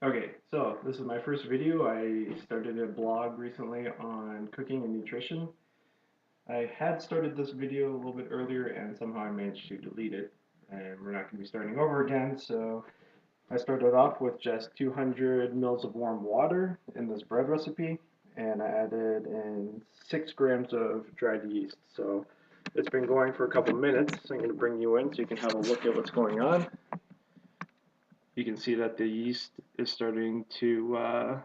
Okay, so this is my first video. I started a blog recently on cooking and nutrition. I had started this video a little bit earlier and somehow I managed to delete it. And we're not going to be starting over again, so I started off with just 200 mils of warm water in this bread recipe, and I added in 6 grams of dried yeast. So it's been going for a couple minutes, so I'm going to bring you in so you can have a look at what's going on. You can see that the yeast is starting to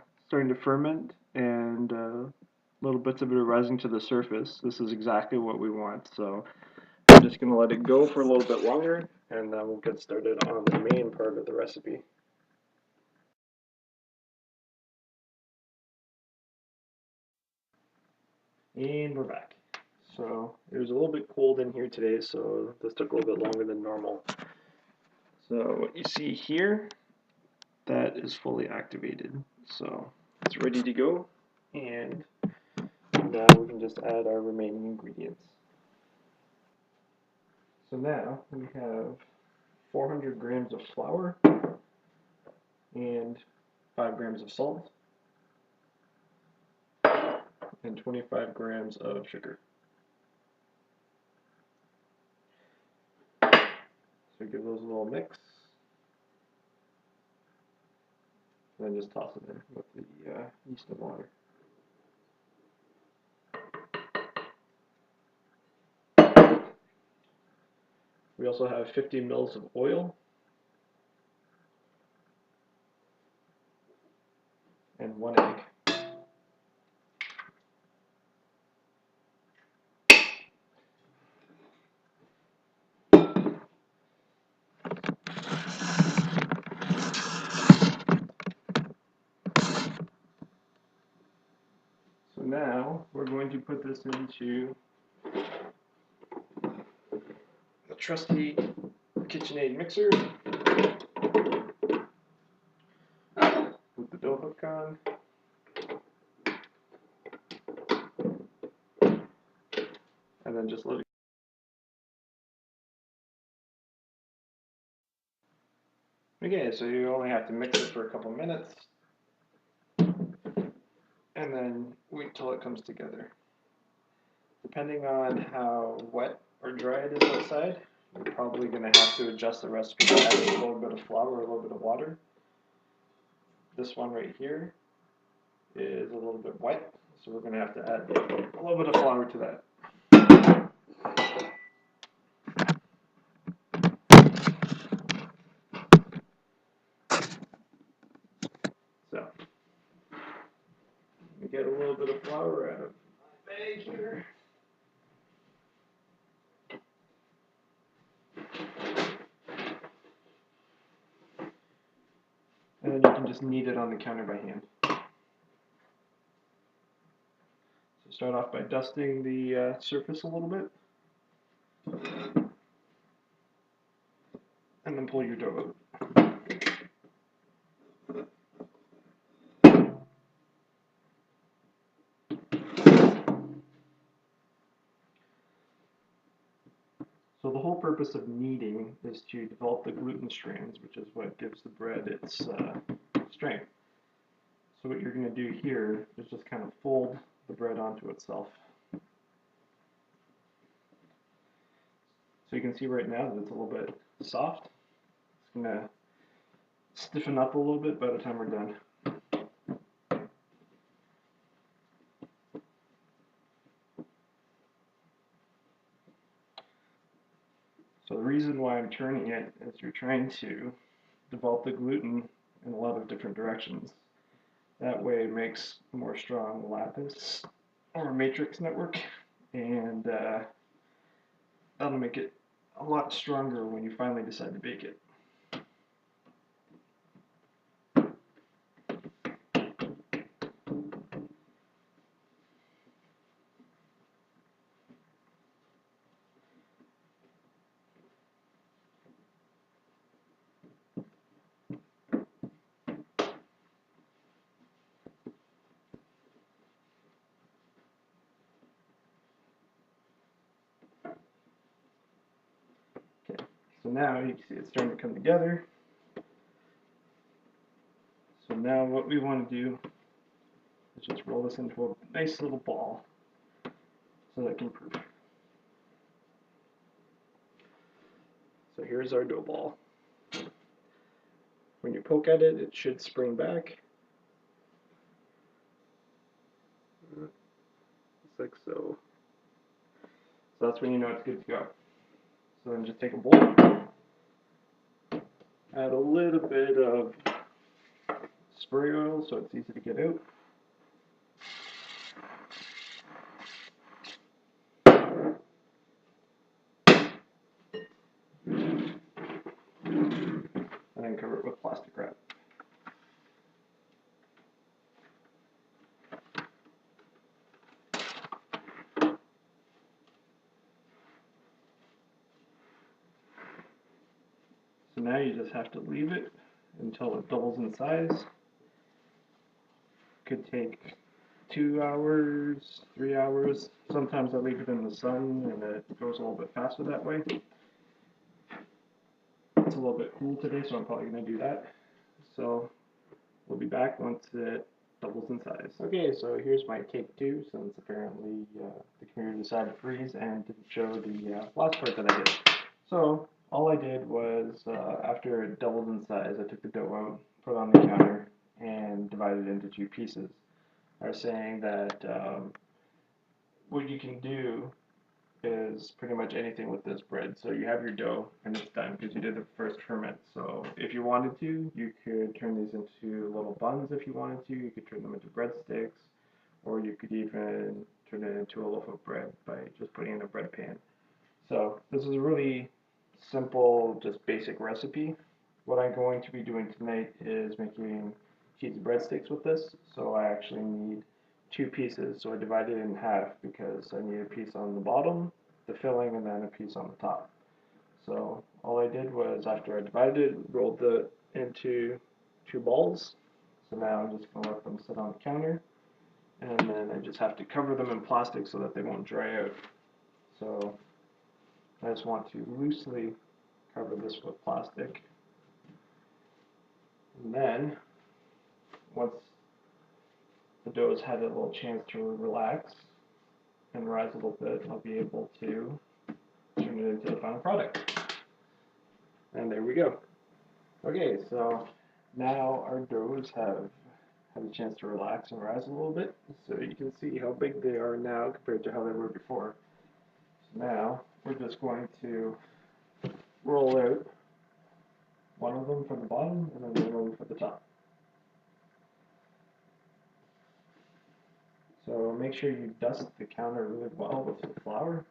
ferment, and little bits of it are rising to the surface. This is exactly what we want. So I'm just going to let it go for a little bit longer, and then we'll get started on the main part of the recipe. And we're back. So it was a little bit cold in here today, so this took a little bit longer than normal. So what you see here, that is fully activated. So it's ready to go, and now we can just add our remaining ingredients. So now we have 400 grams of flour and 5 grams of salt and 25 grams of sugar. So give those a little mix, and then just toss it in with the yeast and water. We also have 50 mils of oil and 1 egg. So now we're going to put this into the trusty KitchenAid mixer. Put the dough hook on. And then just let it. Okay, so you only have to mix it for a couple minutes, and then wait till it comes together. Depending on how wet or dry it is outside, you're probably going to have to adjust the recipe by adding a little bit of flour or a little bit of water. This one right here is a little bit wet, so we're going to have to add a little bit of flour to that. So, we get a little bit of flour out of my bag here. And then you can just knead it on the counter by hand. So start off by dusting the surface a little bit. And then pull your dough out. So the whole purpose of kneading is to develop the gluten strands, which is what gives the bread its strength. So what you're going to do here is just kind of fold the bread onto itself. So you can see right now that it's a little bit soft. It's going to stiffen up a little bit by the time we're done. So the reason why I'm turning it is you're trying to develop the gluten in a lot of different directions. That way it makes a more strong lattice or matrix network, and that'll make it a lot stronger when you finally decide to bake it. Okay, so now you can see it's starting to come together. So now what we want to do is just roll this into a nice little ball so that it can proof. So here's our dough ball. When you poke at it, it should spring back. Just like so. So that's when you know it's good to go. So then just take a bowl, add a little bit of spray oil so it's easy to get out. And then cover it with plastic wrap. So now you just have to leave it until it doubles in size. Could take 2 hours, 3 hours. Sometimes I leave it in the sun and it goes a little bit faster that way. It's a little bit cool today, so I'm probably going to do that. So we'll be back once it doubles in size. Okay, so here's my take two, since apparently the computer decided to freeze and didn't show the last part that I did. So all I did was, after it doubled in size, I took the dough out, put it on the counter, and divided it into 2 pieces. Are saying that what you can do is pretty much anything with this bread. So you have your dough and it's done because you did the first ferment. So if you wanted to, you could turn these into little buns if you wanted to. You could turn them into breadsticks, or you could even turn it into a loaf of bread by just putting it in a bread pan. So this is a really simple, just basic recipe. What I'm going to be doing tonight is making cheesy breadsticks with this. So I actually need 2 pieces. So I divided it in half because I need a piece on the bottom, the filling, and then a piece on the top. So all I did was, after I divided it, rolled it into 2 balls. So now I'm just going to let them sit on the counter, and then I just have to cover them in plastic so that they won't dry out. So I just want to loosely cover this with plastic. And then, once the dough has had a little chance to relax and rise a little bit, I'll be able to turn it into the final product. And there we go. Okay, so now our doughs have had a chance to relax and rise a little bit. So you can see how big they are now compared to how they were before. So now we're just going to roll out one of them for the bottom and then one of them for the top. So make sure you dust the counter really well with some flour.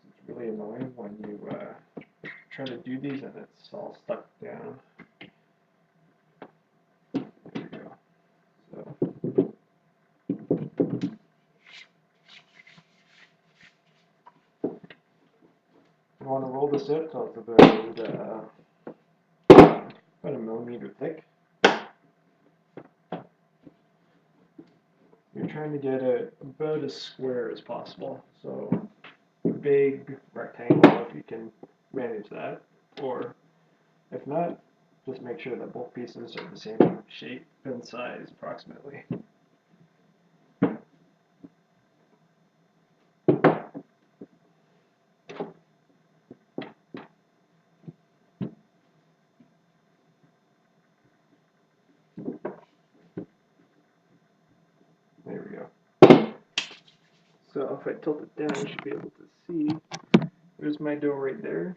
It's really annoying when you try to do these and it's all stuck down. There we go. So you want to roll this out until it's about a millimeter thick. You're trying to get it about as square as possible. So a big rectangle, if you can manage that, or if not, just make sure that both pieces are the same shape and size approximately. There we go. So if I tilt it down, you should be able to see. There's my dough right there.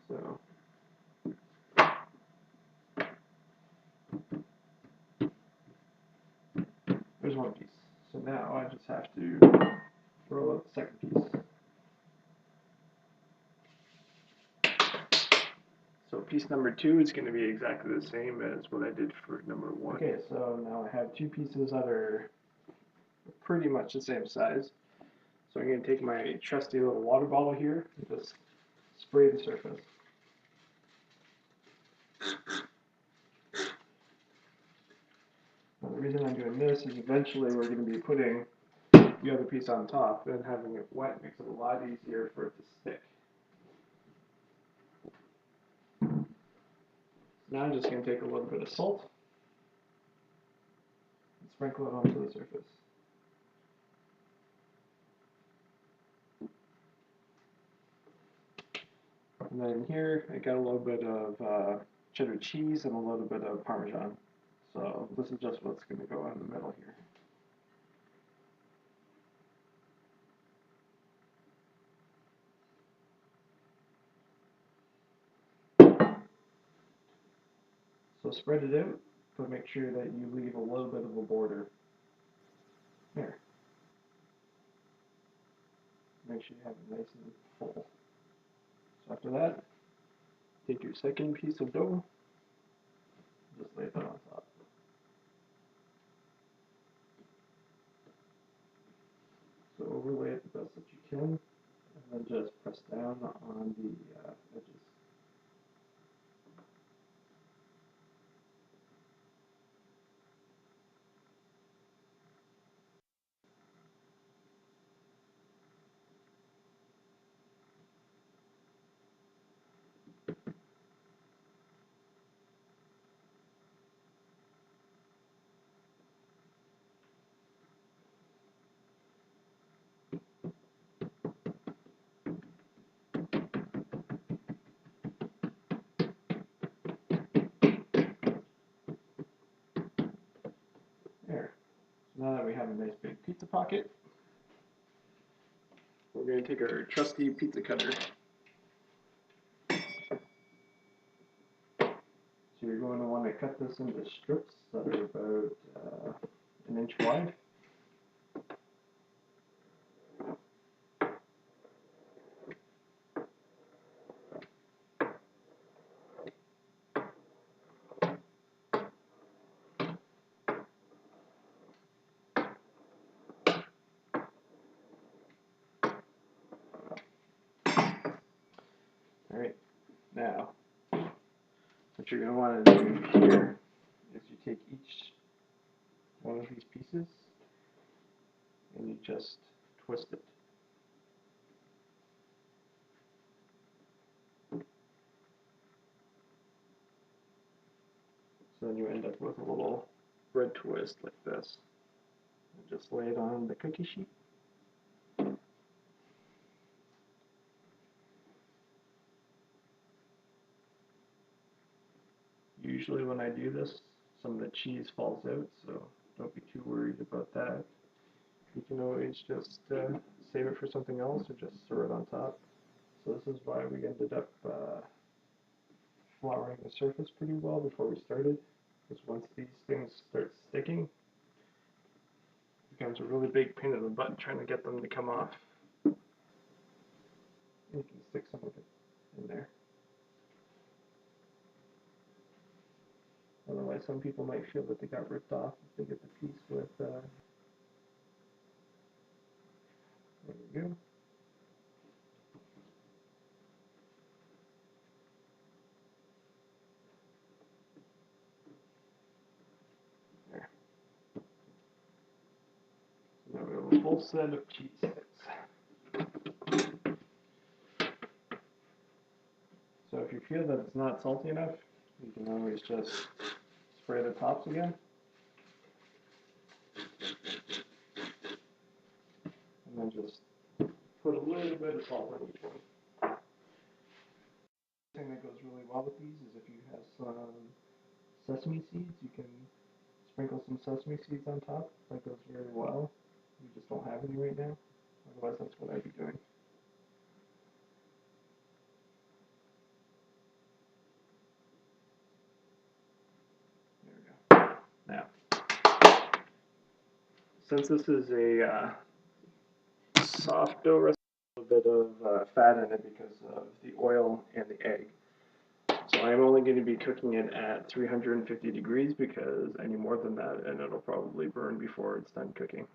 So there's one piece. So now I just have to roll out the second piece. So piece number 2 is going to be exactly the same as what I did for number 1. Okay, so now I have 2 pieces that are pretty much the same size. So I'm going to take my trusty little water bottle here and just spray the surface. Now, the reason I'm doing this is eventually we're going to be putting the other piece on top, and having it wet makes it a lot easier for it to stick. Now I'm just going to take a little bit of salt and sprinkle it onto the surface. And then here I got a little bit of cheddar cheese and a little bit of Parmesan. So this is just what's going to go in the middle here. So spread it out, but make sure that you leave a little bit of a border. Here. Make sure you have it nice and full. So after that, take your second piece of dough, just lay that on top. So overlay it the best that you can, and then just press down on the edges. There. So now that we have a nice big pizza pocket, we're going to take our trusty pizza cutter. So you're going to want to cut this into strips that are about an inch wide. Alright, now what you're going to want to do here is you take each one of these pieces and you just twist it. So then you end up with a little bread twist like this. And just lay it on the cookie sheet. Usually when I do this, some of the cheese falls out, so don't be too worried about that. You can always just save it for something else or just throw it on top. So this is why we ended up flouring the surface pretty well before we started, because once these things start sticking, it becomes a really big pain in the butt trying to get them to come off. You can stick some of it in there. Otherwise, some people might feel that they got ripped off if they get the piece with, there we go. There. So now we have a full set of cheese sticks. So if you feel that it's not salty enough, you can always just spray the tops again. And then just put a little bit of salt on each one. The thing that goes really well with these is if you have some sesame seeds, you can sprinkle some sesame seeds on top. That goes very well. We just don't have any right now. Otherwise, that's what I'd be doing. There we go. Now, since this is a soft dough recipe, a little bit of fat in it because of the oil and the egg. So I'm only going to be cooking it at 350 degrees because any more than that and it'll probably burn before it's done cooking.